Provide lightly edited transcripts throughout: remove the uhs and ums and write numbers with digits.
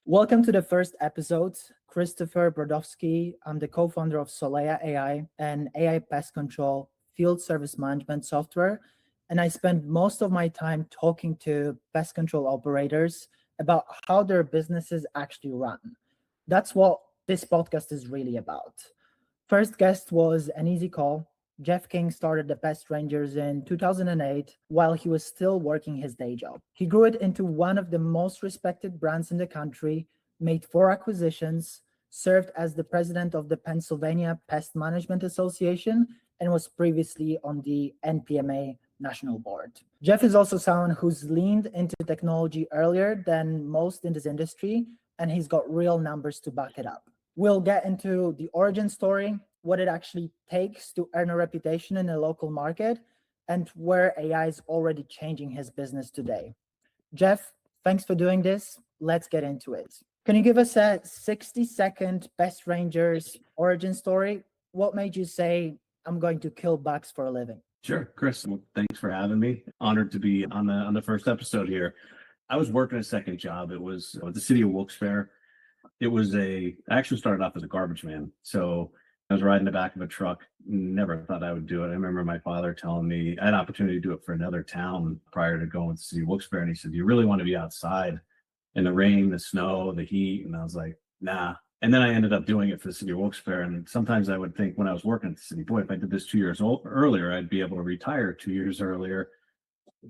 Welcome to the first episode. Christopher Brodowski. I'm the co-founder of Solea AI, an AI pest control field service management software. And I spend most of my time talking to pest control operators about how their businesses actually run. That's what this podcast is really about. First guest was an easy call. Jeff King started the Pest Rangers in 2008 while he was still working his day job. He grew it into one of the most respected brands in the country, made 4 acquisitions, served as the president of the Pennsylvania Pest Management Association, and was previously on the NPMA National Board. Jeff is also someone who's leaned into technology earlier than most in this industry, and he's got real numbers to back it up. We'll get into the origin story, what it actually takes to earn a reputation in a local market, and where AI is already changing his business today. Jeff, thanks for doing this. Let's get into it. Can you give us a 60-second Pest Rangers origin story? What made you say, I'm going to kill bugs for a living? Sure, Chris. Well, thanks for having me. Honored to be on the first episode here. I was working a second job. It was with the city of Wilkes-Barre. I actually started off as a garbage man. So I was riding the back of a truck. Never thought I would do it. I remember my father telling me I had an opportunity to do it for another town prior to going to the city of Wilkes-Barre. And he said, "Do you really want to be outside in the rain, the snow, the heat?" And I was like, nah. And then I ended up doing it for the city of Wilkes-Barre. And sometimes I would think when I was working at the city, boy, if I did this 2 years earlier, I'd be able to retire 2 years earlier.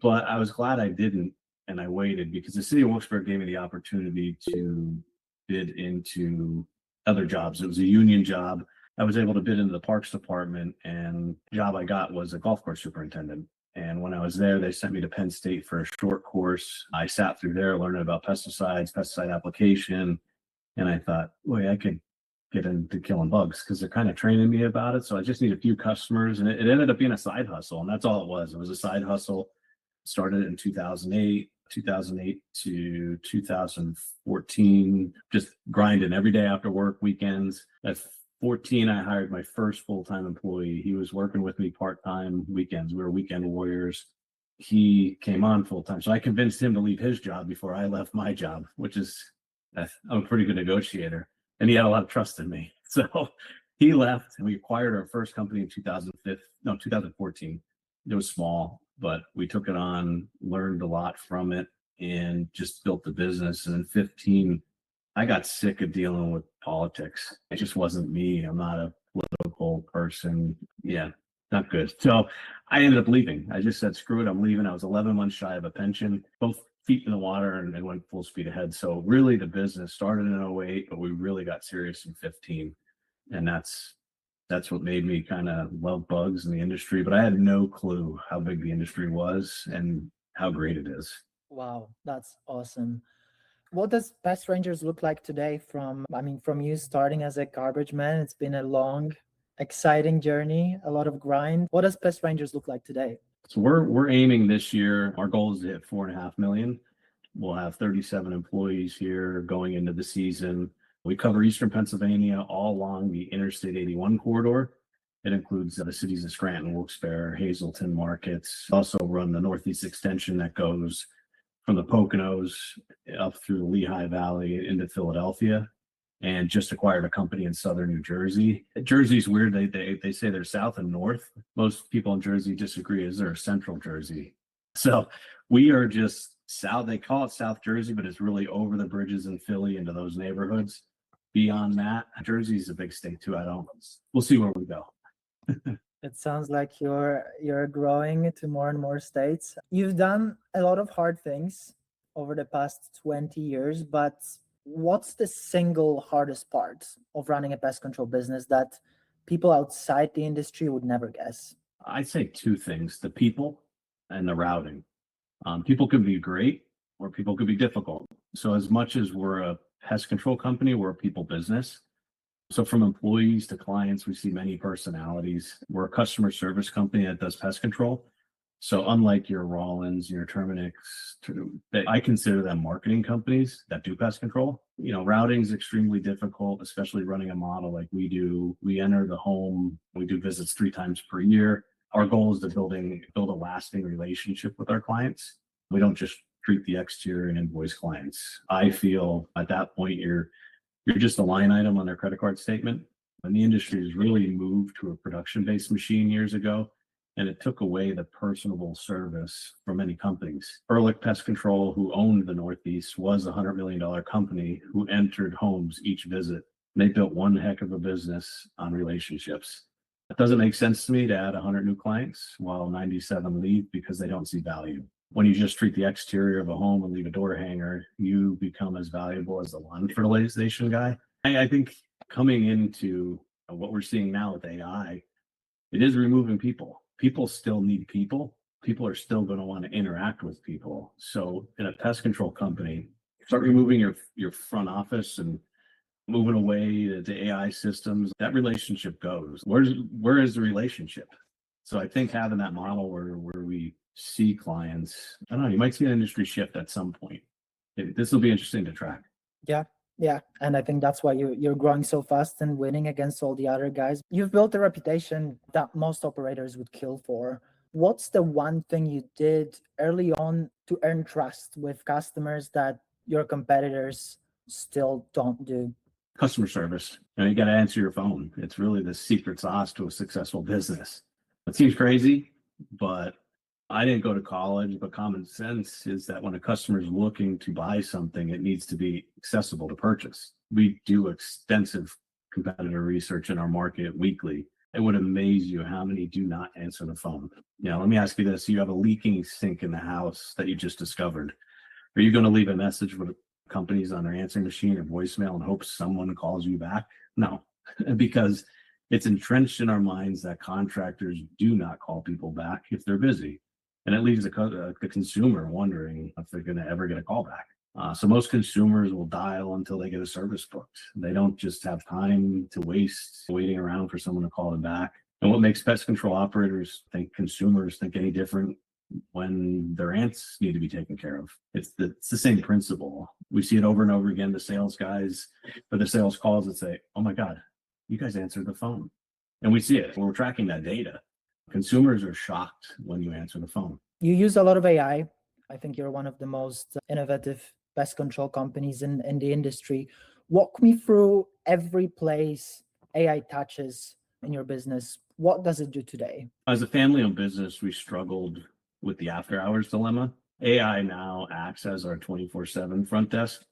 But I was glad I didn't. And I waited because the city of Wilkes-Barre gave me the opportunity to bid into other jobs. It was a union job. I was able to bid into the parks department, and the job I got was a golf course superintendent. And when I was there, they sent me to Penn State for a short course. I sat through there learning about pesticides, pesticide application. And I thought, boy, I could get into killing bugs because they're kind of training me about it. So I just need a few customers. And it ended up being a side hustle. And that's all it was. It was a side hustle. Started in 2008 to 2014, just grinding every day after work, weekends. At 14, I hired my first full-time employee. He was working with me part-time weekends. We were weekend warriors. He came on full-time. So I convinced him to leave his job before I left my job, which is, I'm a pretty good negotiator. And he had a lot of trust in me. So he left and we acquired our first company in 2014. It was small, but we took it on, learned a lot from it, and just built the business. And in 15, I got sick of dealing with politics. It just wasn't me. I'm not a political person. Yeah, not good. So I ended up leaving. I just said, screw it, I'm leaving. I was 11 months shy of a pension, both feet in the water, and went full speed ahead. So really the business started in 08, but we really got serious in 15. And that's what made me kind of love bugs in the industry. But I had no clue how big the industry was and how great it is. Wow, that's awesome. What does Pest Rangers look like today from you starting as a garbage man? It's been a long, exciting journey, a lot of grind. What does Pest Rangers look like today? So we're aiming this year. Our goal is to hit 4.5 million. We'll have 37 employees here going into the season. We cover Eastern Pennsylvania all along the Interstate 81 corridor. It includes the cities of Scranton, Wilkes-Barre, Hazleton markets. Also run the Northeast extension that goes from the Poconos up through the Lehigh Valley into Philadelphia, and just acquired a company in southern New Jersey. Jersey's weird. They say they're south and north. Most people in Jersey disagree as they're central Jersey. So we are just south. They call it South Jersey, but it's really over the bridges in Philly into those neighborhoods. Beyond that, Jersey's a big state too. We'll see where we go. It sounds like you're growing to more and more states. You've done a lot of hard things over the past 20 years, but what's the single hardest part of running a pest control business that people outside the industry would never guess? I'd say 2 things: the people and the routing. People can be great or people can be difficult. So as much as we're a pest control company, we're a people business. So from employees to clients, we see many personalities. We're a customer service company that does pest control. So unlike your Rollins, your Terminix, I consider them marketing companies that do pest control. Routing is extremely difficult, especially running a model like we do. We enter the home, we do visits 3 times per year. Our goal is to build a lasting relationship with our clients. We don't just treat the exterior and invoice clients. I feel at that point you're just a line item on their credit card statement. And the industry has really moved to a production-based machine years ago, and it took away the personable service from many companies. Ehrlich Pest Control, who owned the Northeast, was a $100 million company who entered homes each visit. And they built one heck of a business on relationships. It doesn't make sense to me to add 100 new clients while 97 leave because they don't see value. When you just treat the exterior of a home and leave a door hanger, you become as valuable as the lawn fertilization guy. I think coming into what we're seeing now with AI, it is removing people. People still need people. People are still going to want to interact with people. So in a pest control company, start removing your front office and moving away to AI systems. That relationship goes. Where is the relationship? So I think having that model where we see clients, I don't know, you might see an industry shift at some point. This will be interesting to track. Yeah, and I think that's why you're growing so fast and winning against all the other guys. You've built a reputation that most operators would kill for. What's the one thing you did early on to earn trust with customers that your competitors still don't do? Customer service. You got to answer your phone. It's really the secret sauce to a successful business. It seems crazy, but I didn't go to college, but common sense is that when a customer is looking to buy something, it needs to be accessible to purchase. We do extensive competitor research in our market weekly. It would amaze you how many do not answer the phone. Let me ask you this. You have a leaking sink in the house that you just discovered. Are you going to leave a message with companies on their answering machine or voicemail and hope someone calls you back? No, because it's entrenched in our minds that contractors do not call people back if they're busy. And it leaves the consumer wondering if they're going to ever get a call back. So most consumers will dial until they get a service booked. They don't just have time to waste waiting around for someone to call them back. And what makes pest control operators think consumers think any different when their ants need to be taken care of? It's the same principle. We see it over and over again. The sales guys or the sales calls that say, "Oh my God, you guys answered the phone." And we see it. We're tracking that data. Consumers are shocked when you answer the phone. You use a lot of AI. I think you're one of the most innovative pest control companies in the industry. Walk me through every place AI touches in your business. What does it do today? As a family-owned business, we struggled with the after-hours dilemma. AI now acts as our 24/7 front desk.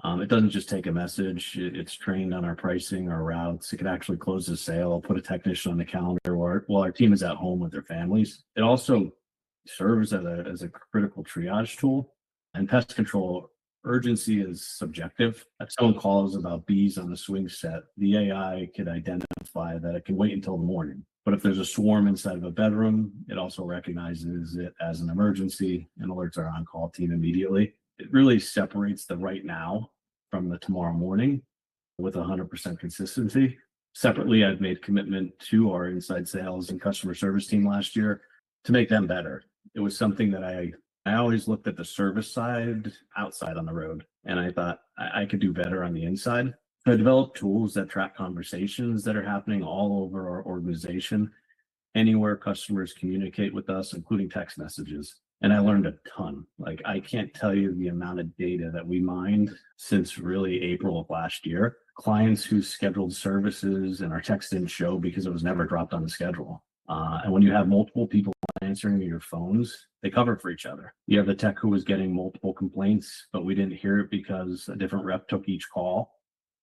It doesn't just take a message. It's trained on our pricing, our routes. It can actually close the sale, put a technician on the calendar while our team is at home with their families. It also serves as a critical triage tool. And pest control urgency is subjective. If someone calls about bees on the swing set, the AI can identify that it can wait until the morning. But if there's a swarm inside of a bedroom, it also recognizes it as an emergency and alerts our on-call team immediately. It really separates the right now from the tomorrow morning with 100% consistency. Separately, I've made commitment to our inside sales and customer service team last year to make them better. It was something that I always looked at the service side outside on the road, and I thought I could do better on the inside. So I developed tools that track conversations that are happening all over our organization, anywhere customers communicate with us, including text messages. And I learned a ton. Like, I can't tell you the amount of data that we mined since really April of last year. Clients who scheduled services and our text didn't show because it was never dropped on the schedule. And when you have multiple people answering your phones, they cover for each other. You have the tech who was getting multiple complaints, but we didn't hear it because a different rep took each call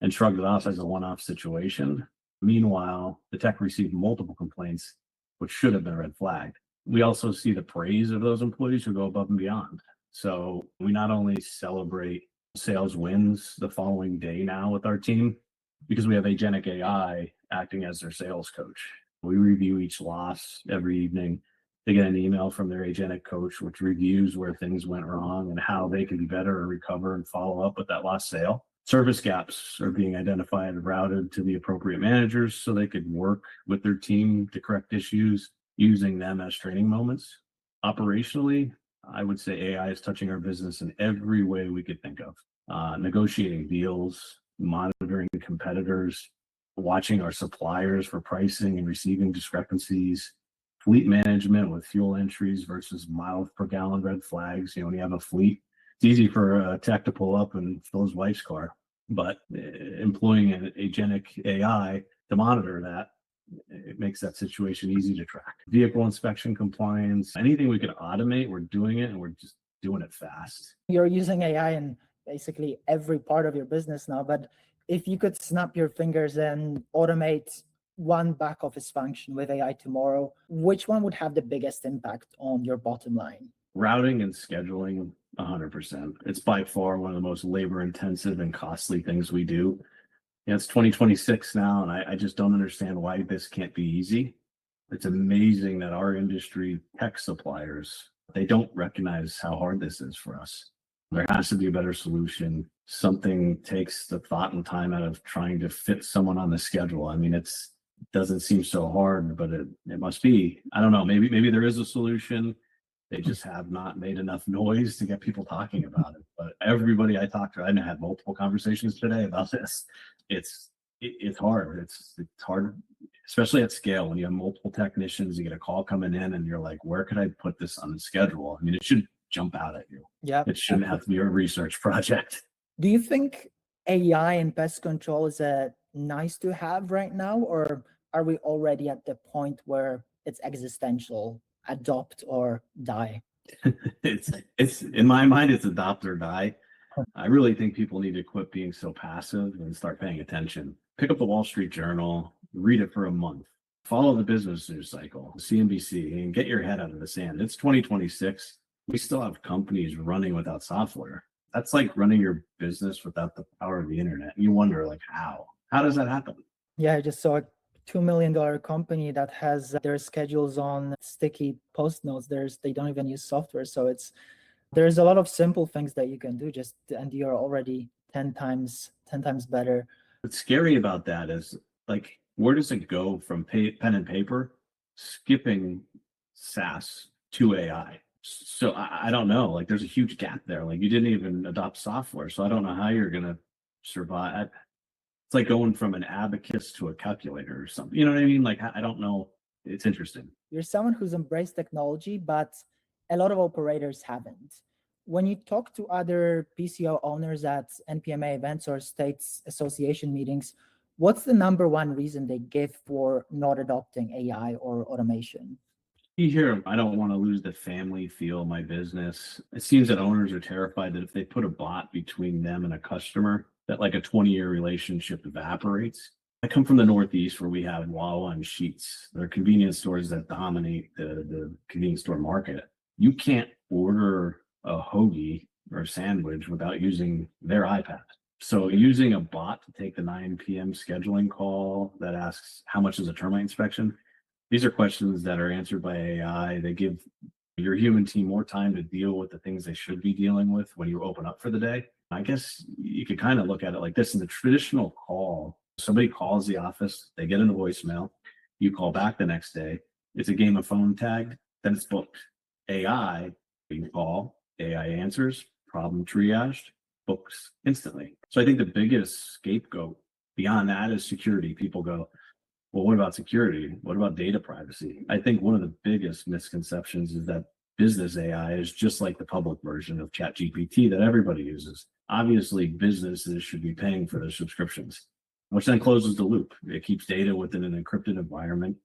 and shrugged it off as a one-off situation. Meanwhile, the tech received multiple complaints, which should have been red flagged. We also see the praise of those employees who go above and beyond. So we not only celebrate sales wins the following day now with our team, because we have agentic AI acting as their sales coach. We review each loss every evening. They get an email from their agentic coach, which reviews where things went wrong and how they can be better or recover and follow up with that lost sale. Service gaps are being identified and routed to the appropriate managers so they could work with their team to correct issues, using them as training moments. Operationally, I would say AI is touching our business in every way we could think of. Negotiating deals, monitoring competitors, watching our suppliers for pricing and receiving discrepancies, fleet management with fuel entries versus miles per gallon red flags. When you have a fleet It's easy for a tech to pull up and fill his wife's car, but employing an agentic AI to monitor that, it makes that situation easy to track. Vehicle inspection compliance, anything we could automate, we're doing it, and we're just doing it fast. You're using AI in basically every part of your business now, but if you could snap your fingers and automate one back office function with AI tomorrow, which one would have the biggest impact on your bottom line? Routing and scheduling, 100%. It's by far one of the most labor intensive and costly things we do. It's 2026 now, and I just don't understand why this can't be easy. It's amazing that our industry tech suppliers, they don't recognize how hard this is for us. There has to be a better solution. Something takes the thought and time out of trying to fit someone on the schedule. I mean, it doesn't seem so hard, but it must be. I don't know. Maybe there is a solution. They just have not made enough noise to get people talking about it. But everybody I talked to, I had multiple conversations today about this. It's hard. It's hard, especially at scale. When you have multiple technicians, you get a call coming in and you're like, where could I put this on the schedule? I mean, it should jump out at you. Yeah. It shouldn't have to be a research project. Do you think AI in pest control is a nice to have right now, or are we already at the point where it's existential, adopt or die? It's in my mind, it's adopt or die. I really think people need to quit being so passive and start paying attention. Pick up the Wall Street Journal, read it for a month, follow the business news cycle, CNBC, and get your head out of the sand. It's 2026. We still have companies running without software. That's like running your business without the power of the internet. You wonder, like, how does that happen? Yeah, I just saw a $2 million company that has their schedules on sticky post notes. They don't even use software. So there's a lot of simple things that you can do and you're already 10 times better. What's scary about that is, like, where does it go from pen and paper, skipping SaaS to AI? So I don't know. Like, there's a huge gap there. Like, you didn't even adopt software, so I don't know how you're gonna survive. It's like going from an abacus to a calculator or something. You know what I mean? Like, I don't know. It's interesting. You're someone who's embraced technology, but a lot of operators haven't. When you talk to other PCO owners at NPMA events or states association meetings, what's the number one reason they give for not adopting AI or automation? You hear, I don't want to lose the family feel of my business. It seems that owners are terrified that if they put a bot between them and a customer, that like a 20-year relationship evaporates. I come from the Northeast where we have Wawa and Sheetz. They're convenience stores that dominate the convenience store market. You can't order a hoagie or a sandwich without using their iPad. So using a bot to take the 9 p.m. scheduling call that asks, how much is a termite inspection? These are questions that are answered by AI. They give your human team more time to deal with the things they should be dealing with when you open up for the day. I guess you could kind of look at it like this. In the traditional call, somebody calls the office, they get in a voicemail, you call back the next day, it's a game of phone tag, then it's booked. AI, you call, AI answers, problem triaged, books instantly. So I think the biggest scapegoat beyond that is security. People go, well, what about security? What about data privacy? I think one of the biggest misconceptions is that business AI is just like the public version of ChatGPT that everybody uses. Obviously, businesses should be paying for their subscriptions, which then closes the loop. It keeps data within an encrypted environment.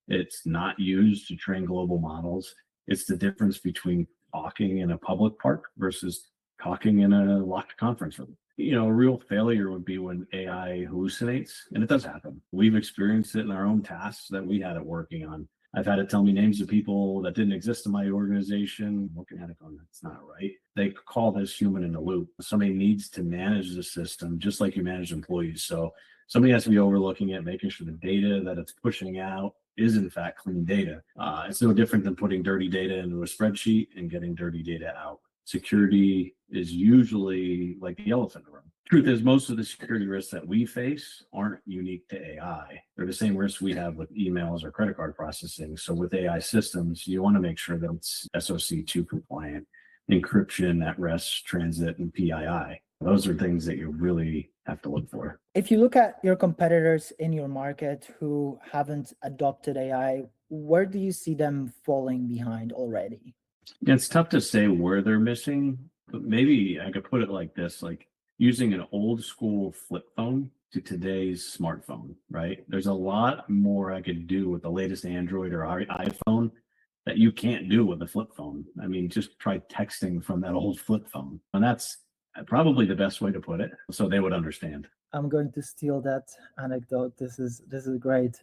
It's not used to train global models. It's the difference between talking in a public park versus talking in a locked conference room. A real failure would be when AI hallucinates, and it does happen. We've experienced it in our own tasks that we had it working on. I've had it tell me names of people that didn't exist in my organization. Looking at it going, that's not right. They call this human in the loop. Somebody needs to manage the system just like you manage employees. So somebody has to be overlooking it, making sure the data that it's pushing out is in fact clean data. It's no different than putting dirty data into a spreadsheet and getting dirty data out. Security is usually like the elephant in the room. Truth is, most of the security risks that we face aren't unique to AI. They're the same risks we have with emails or credit card processing. So with AI systems, you want to make sure that it's SOC 2 compliant, encryption at rest, transit, and PII. Those are things that you really have to look for. If you look at your competitors in your market who haven't adopted AI, where do you see them falling behind already? It's tough to say where they're missing. But maybe I could put it like this, like using an old school flip phone to today's smartphone, right? There's a lot more I could do with the latest Android or iPhone that you can't do with a flip phone. I mean, just try texting from that old flip phone. And that's probably the best way to put it, so they would understand. I'm going to steal that anecdote. This is great.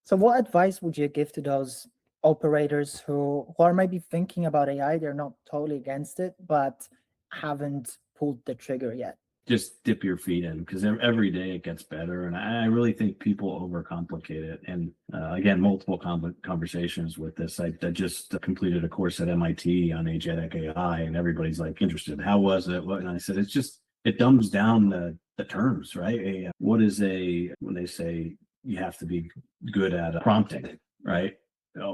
So what advice would you give to those operators who are maybe thinking about AI? They're not totally against it, but haven't pulled the trigger yet. Just dip your feet in, because every day it gets better. And I really think people overcomplicate it. And again, multiple conversations with this. I just completed a course at MIT on agentic AI, and everybody's like interested. How was it? And I said, it dumbs down the terms, right? What is when they say you have to be good at prompting, right?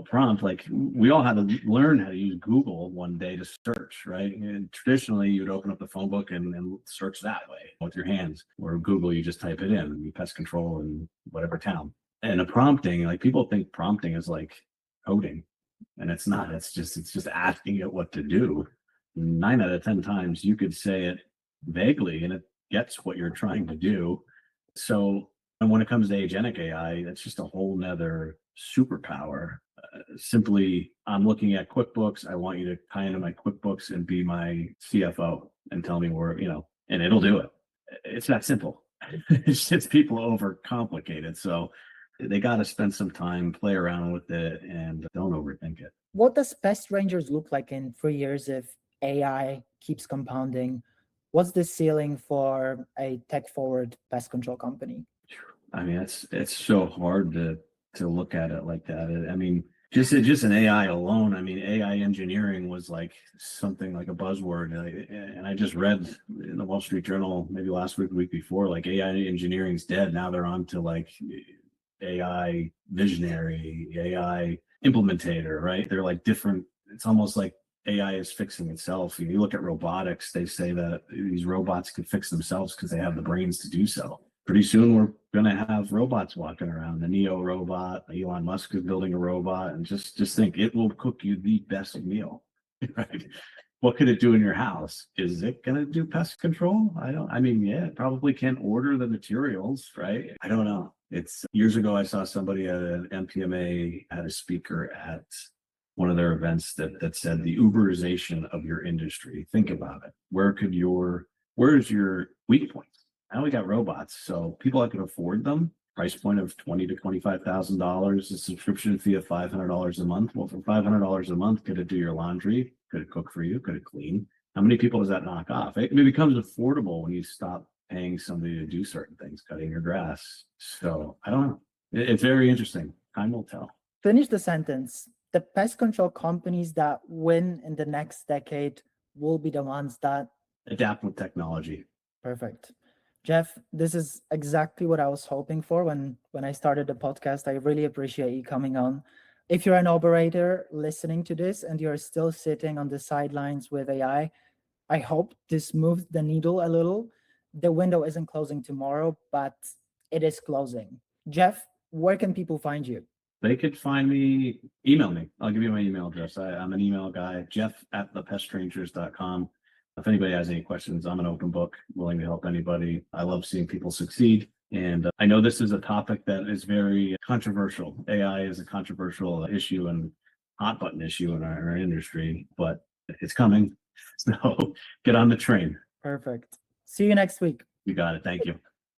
Prompt, like we all had to learn how to use Google one day to search, right? And traditionally, you'd open up the phone book and search that way with your hands, or Google, you just type it in, pest control in whatever town. And a prompting, like people think prompting is like coding, and it's not. It's just asking it what to do. 9 out of 10 times, you could say it vaguely, and it gets what you're trying to do. So, and when it comes to agentic AI, that's just a whole nother superpower. Simply, I'm looking at QuickBooks. I want you to tie into my QuickBooks and be my CFO and tell me where, and it'll do it. It's that simple. It's just people overcomplicate it. So they got to spend some time, play around with it, and don't overthink it. What does Pest Rangers look like in 3 years if AI keeps compounding? What's the ceiling for a tech-forward pest control company? I mean, it's so hard to look at it like that. I mean, just an AI alone. I mean, AI engineering was like something like a buzzword, and I just read in the Wall Street Journal maybe last week, the week before, like AI engineering's dead. Now they're on to like AI visionary, AI implementator, right? They're like different. It's almost like AI is fixing itself. You look at robotics, they say that these robots could fix themselves because they have the brains to do so. Pretty soon we're going to have robots walking around. The Neo robot, Elon Musk is building a robot, and just think it will cook you the best meal, right? What could it do in your house? Is it going to do pest control? Yeah, it probably can order the materials, right? I don't know. It's years ago, I saw somebody at an MPMA had a speaker at one of their events that said the Uberization of your industry. Think about it. Where's your weak points? Now we got robots, so people that can afford them, price point of $20,000 to $25,000, a subscription fee of $500 a month. Well, for $500 a month, could it do your laundry? Could it cook for you? Could it clean? How many people does that knock off? It becomes affordable when you stop paying somebody to do certain things, cutting your grass. So I don't know. It's very interesting. Time will tell. Finish the sentence. The pest control companies that win in the next decade will be the ones that adapt with technology. Perfect. Jeff, this is exactly what I was hoping for when I started the podcast. I really appreciate you coming on. If you're an operator listening to this and you're still sitting on the sidelines with AI, I hope this moves the needle a little. The window isn't closing tomorrow, but it is closing. Jeff, where can people find you? They could find me, email me. I'll give you my email address. I'm an email guy, jeff@thepestrangers.com. If anybody has any questions, I'm an open book, willing to help anybody. I love seeing people succeed. And I know this is a topic that is very controversial. AI is a controversial issue and hot button issue in our industry, but it's coming. So get on the train. Perfect. See you next week. You got it. Thank you.